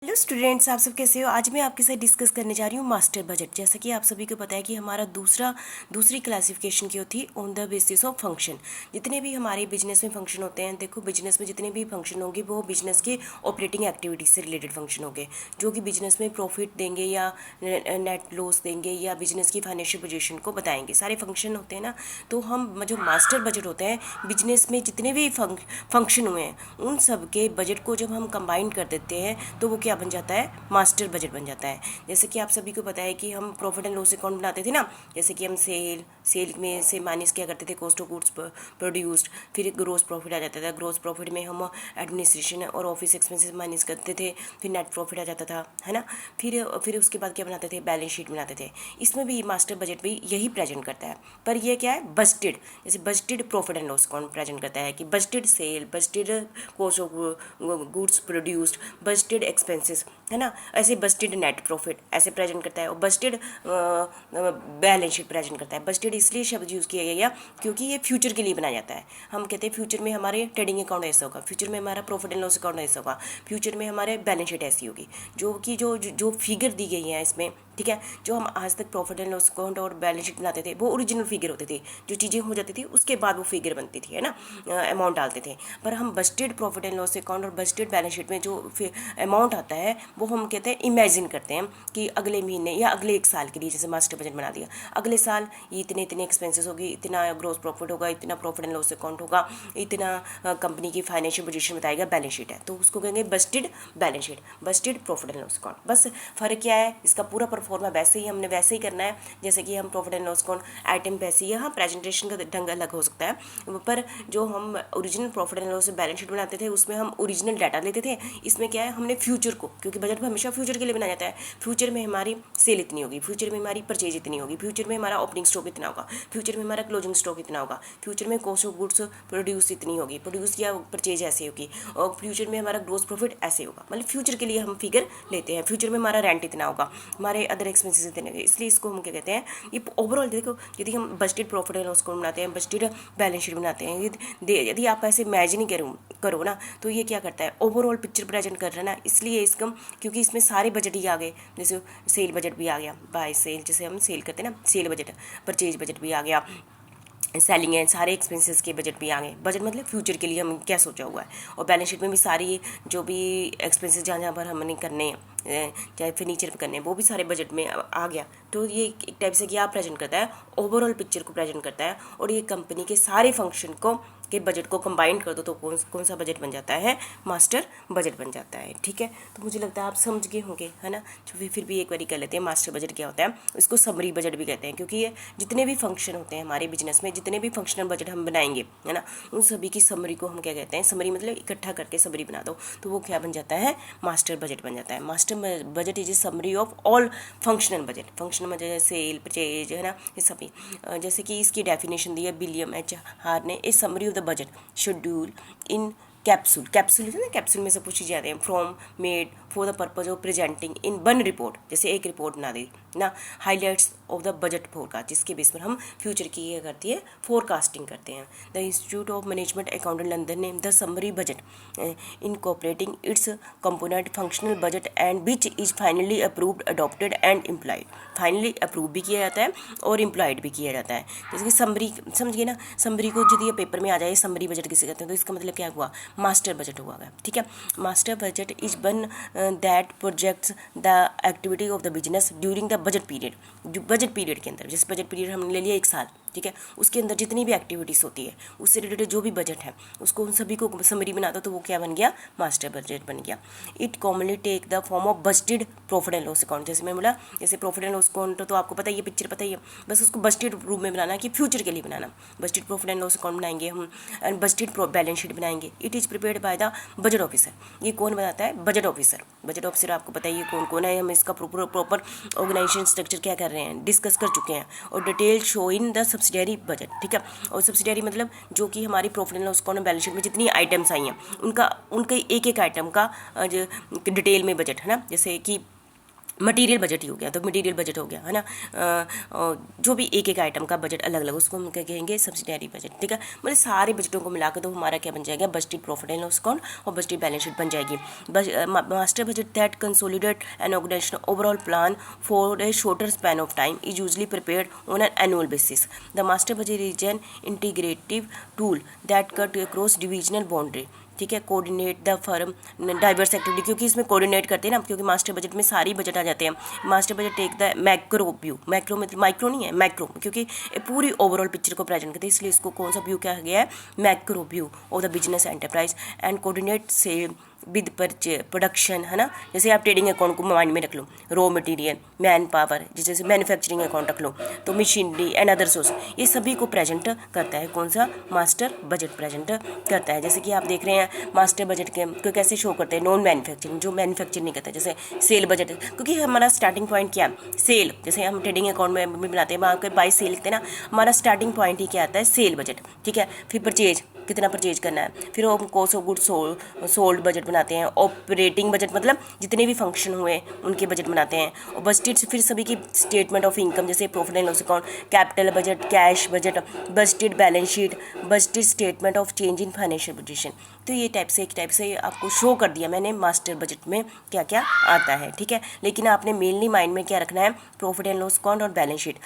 Hello students, आप सब कैसे हो। आज मैं आपके साथ डिस्कस करने जा रही हूँ मास्टर बजट। जैसा कि आप सभी को पता है कि हमारा दूसरी क्लासिफिकेशन की होती है on the basis of function. जितने भी हमारे बिजनेस में फंक्शन होते हैं, देखो बिजनेस में जितने भी फंक्शन होंगे वो बिजनेस के ऑपरेटिंग एक्टिविटीज से रिलेटेड फंक्शन होंगे, जो कि बिजनेस में प्रॉफिट देंगे या नेट लॉस देंगे या बिजनेस की फाइनेंशियल पोजीशन को बताएंगे। सारे फंक्शन होते हैं ना। तो हम जो मास्टर बजट होता है, बिजनेस में जितने भी फंक्शन हुए हैं उन सब के बजट को जब हम कंबाइन कर देते हैं तो वो क्या बन जाता है, मास्टर बजट बन जाता है। जैसे कि आप सभी को पता है कि हम प्रॉफिट एंड लॉस अकाउंट बनाते थे ना। जैसे कि हम सेल में से माइनस क्या करते थे, कॉस्ट ऑफ गुड्स प्रोड्यूस्ड, फिर ग्रोस प्रॉफिट आ जाता था। ग्रोस प्रॉफिट में हम एडमिनिस्ट्रेशन और ऑफिस एक्सपेंसेस माइनस करते थे, फिर नेट प्रॉफिट आ जाता था, है ना। फिर उसके बाद क्या बनाते थे, बैलेंस शीट बनाते थे। इसमें भी मास्टर बजट भी यही प्रेजेंट करता है, पर यह क्या है, बजटेड। जैसे budgeted profit and loss account present करता है कि budgeted sale, budgeted cost of goods produced, budgeted expenses, है ना। ऐसे बजटेड नेट प्रॉफिट ऐसे प्रेजेंट करता है, और बजटेड बैलेंस शीट प्रेजेंट करता है। बजटेड इसलिए शब्द यूज़ किया गया क्योंकि ये फ्यूचर के लिए बनाया जाता है। हम कहते हैं फ्यूचर में हमारे ट्रेडिंग अकाउंट ऐसा होगा, फ्यूचर में हमारा प्रॉफिट एंड लॉस अकाउंट ऐसा होगा, फ्यूचर में हमारे बैलेंस शीट ऐसी होगी, जो कि जो फिगर दी गई है इसमें, ठीक है। जो हम आज तक प्रॉफिट एंड लॉस अकाउंट और बैलेंस शीट बनाते थे वो ओरिजिनल फिगर होते थे। जो चीज़ें हो जाती थी उसके बाद वो फिगर बनती थी, है ना, अमाउंट डालते थे। पर हम budgeted profit and loss account और बजटेड बैलेंस शीट में जो अमाउंट आता है वो हम कहते हैं, इमेजिन करते हैं कि अगले महीने या अगले एक साल के लिए, जैसे मास्टर बजट बना दिया, अगले साल ये इतने इतने एक्सपेंसेस होगी, इतना ग्रोस प्रॉफिट होगा, इतना प्रॉफिट एंड लॉस अकाउंट होगा, इतना कंपनी की फाइनेंशियल पोजीशन बताएगा, बैलेंस शीट है, तो उसको कहेंगे budgeted balance sheet, budgeted profit and loss account. बस फ़र्क क्या है, इसका पूरा परफॉर्मा वैसे ही हमने वैसे ही करना है जैसे कि हम profit and loss account item वैसे ही। हाँ, प्रेजेंटेशन का ढंग अलग हो सकता है, पर जो हम original profit and loss balance sheet बनाते थे उसमें हम ओरिजिनल डाटा लेते थे। इसमें क्या है, हमने फ्यूचर को, क्योंकि बजट हमेशा फ्यूचर के लिए बनाया जाता है, फ्यूचर में हमारी सेल इतनी होगी, फ्यूचर में हमारी परचेज इतनी होगी, फ्यूचर में हमारा ओपनिंग स्टॉक इतना होगा, फ्यूचर में हमारा क्लोजिंग स्टॉक इतना होगा, फ्यूचर में कॉस्ट ऑफ गुड्स प्रोड्यूस इतनी होगी, प्रोड्यूस या परचेज ऐसे होगी, और फ्यूचर में हमारा ग्रोस प्रॉफिट ऐसे होगा। मतलब फ्यूचर के लिए हम फिगर लेते हैं। फ्यूचर में हमारा रेंट इतना होगा, हमारे अदर एक्सपेंसेस इतने होंगे, इसलिए इसको हम क्या कहते हैं, ये ओवरऑल देखो, यदि हम budgeted profit and loss account बनाते हैं, बजटेड बैलेंस शीट बनाते हैं, यदि आप ऐसे इमेजिन करो ना, तो ये क्या करता है, ओवरऑल पिक्चर प्रेजेंट कर रहा है ना। इसलिए इसका, क्योंकि इसमें सारे बजट ही आ गए, जैसे सेल बजट भी आ गया, बाय सेल, जैसे हम सेल करते हैं ना, सेल बजट, परचेज बजट भी आ गया, सेलिंग है, सारे एक्सपेंसेस के बजट भी आ गए। बजट मतलब फ्यूचर के लिए हम क्या सोचा हुआ है, और बैलेंस शीट में भी सारी जो भी एक्सपेंसेस जहाँ जहाँ पर हमने करने हैं, चाहे फर्नीचर पे करने हैं, वो भी सारे बजट में आ गया। तो ये एक टाइप से क्या प्रेजेंट करता है, ओवरऑल पिक्चर को प्रेजेंट करता है, और ये कंपनी के सारे फंक्शन को के बजट को कंबाइन कर दो तो कौन सा बजट बन जाता है, मास्टर बजट बन जाता है। ठीक है, तो मुझे लगता है आप समझ गए होंगे, है ना। तो फिर भी एक बार कर लेते हैं, मास्टर बजट क्या होता है। इसको समरी बजट भी कहते हैं, क्योंकि ये जितने भी फंक्शन होते हैं हमारे बिजनेस में, जितने भी फंक्शनल बजट हम बनाएंगे, है ना, उन सभी की समरी को हम क्या कहते हैं, समरी मतलब इकट्ठा करके समरी बना दो तो वो क्या बन जाता है, मास्टर बजट बन जाता है। Master budget is a summary of all functional budget. Functional budget sale, purchase, है ना, ये सभी। जैसे कि इसकी डेफिनेशन दी है विलियम एच हार ने, a summary of the budget schedule in capsule. Capsule है ना, कैप्सूल में सब कुछ चीज़ें आते हैं, from made for the purpose of presenting in one report. जैसे एक रिपोर्ट बना दी ना, highlights of the budget forecast, जिसके बेस पर हम फ्यूचर की ये करती है, फोरकास्टिंग करते हैं। The institute of management accountant London ने the summary budget incorporating its component functional budget and which is finally approved, adopted and employed. Finally approve भी किया जाता है और इम्प्लॉयड भी किया जाता है। जैसे कि समरी, समझ गए ना, समरी को यदि ये पेपर में आ जाए समरी बजट किसे कहते हैं, तो इसका मतलब क्या हुआ, मास्टर बजट हुआ गया। ठीक है, master budget is one that projects the activity of the business during the budget period. Budget period के अंदर, जिस बजट पीरियड हमने ले लिया एक साल, ठीक है, उसके अंदर जितनी भी एक्टिविटीज़ होती है उससे रिलेटेड जो भी बजट है उसको उन सभी को समरी बना दो तो वो क्या बन गया, मास्टर बजट बन गया। It commonly take the form of budgeted profit and loss account. जैसे मैं बोला, जैसे प्रॉफिट एंड लॉस अकाउंट तो आपको पता ही है, पिक्चर पता ही है, बस उसको बजटेड रूप में बनाना कि फ्यूचर के लिए बनाना। Budgeted profit and loss account बनाएंगे हम, एंड बजटेड बैलेंस शीट बनाएंगे। It is prepared by the budget officer. ये कौन बनाता है, बजट ऑफिसर। बजट ऑफिसर आपको पता ही है कौन कौन है, हम इसका प्रॉपर ऑर्गेनाइजेशन स्ट्रक्चर क्या कर रहे हैं, डिस्कस कर चुके हैं, और detail show in the subsidiary budget. ठीक है, और सब्सिडियरी मतलब जो कि हमारी profit and loss account balance sheet में जितनी आइटम्स आई हैं उनका एक एक आइटम का डिटेल में बजट, है ना। जैसे कि मटेरियल बजट ही हो गया, तो मटेरियल बजट हो गया है ना। जो भी एक एक आइटम का बजट अलग अलग, उसको हम क्या कहेंगे, सब्सिडियरी बजट, ठीक है। मतलब सारे बजटों को मिलाकर तो हमारा क्या बन जाएगा, budgeted profit and loss account और बजटेड बैलेंस शीट बन जाएगी। Master budget that consolidate an organization overall plan for a shorter span of time is usually prepared on an annual basis. The master budget is an integrative tool that cut across divisional boundary, ठीक है। Coordinate the firm diverse activity, क्योंकि इसमें coordinate करते हैं ना, क्योंकि master budget में सारी बजट आ जाते हैं। Master budget take the macro view, macro मतलब माइक्रो नहीं है, मैक्रो, क्योंकि पूरी ओवरऑल पिक्चर को प्रेजेंट करते हैं, इसलिए इसको कौन सा व्यू कहा गया है, macro view of the business enterprise and coordinate से विद प्रोडक्शन, है ना। जैसे आप ट्रेडिंग अकाउंट को माइंड में रख लो, रॉ मटेरियल, मैन पावर, जैसे मैन्युफैक्चरिंग अकाउंट रख लो, तो मशीनरी एंड अदर सोर्स, ये सभी को प्रेजेंट करता है कौन सा, मास्टर बजट प्रेजेंट करता है। जैसे कि आप देख रहे हैं मास्टर बजट के को कैसे शो करते हैं, नॉन मैन्युफैक्चरिंग, जो मैन्युफैक्चर नहीं करता, जैसे सेल बजट, क्योंकि हमारा स्टार्टिंग पॉइंट क्या है, सेल। जैसे हम ट्रेडिंग अकाउंट में भी बनाते हैं, वहाँ पे बाई सेल लिखते हैं ना, हमारा स्टार्टिंग पॉइंट ही क्या आता है, सेल बजट, ठीक है। फिर परचेज, कितना परचेज करना है, फिर हम cost of goods sold budget बनाते हैं, ऑपरेटिंग बजट मतलब जितने भी फंक्शन हुए उनके बजट बनाते हैं, और बजटेड फिर सभी की स्टेटमेंट ऑफ इनकम, जैसे profit and loss account, capital budget, cash budget, budgeted balance sheet, budgeted statement of change in financial position. तो ये टाइप से एक टाइप से आपको शो कर दिया मैंने मास्टर बजट में क्या क्या आता है, ठीक है। लेकिन आपने मेनली माइंड में क्या रखना है, प्रॉफिट एंड लॉस अकाउंट और बैलेंस शीट।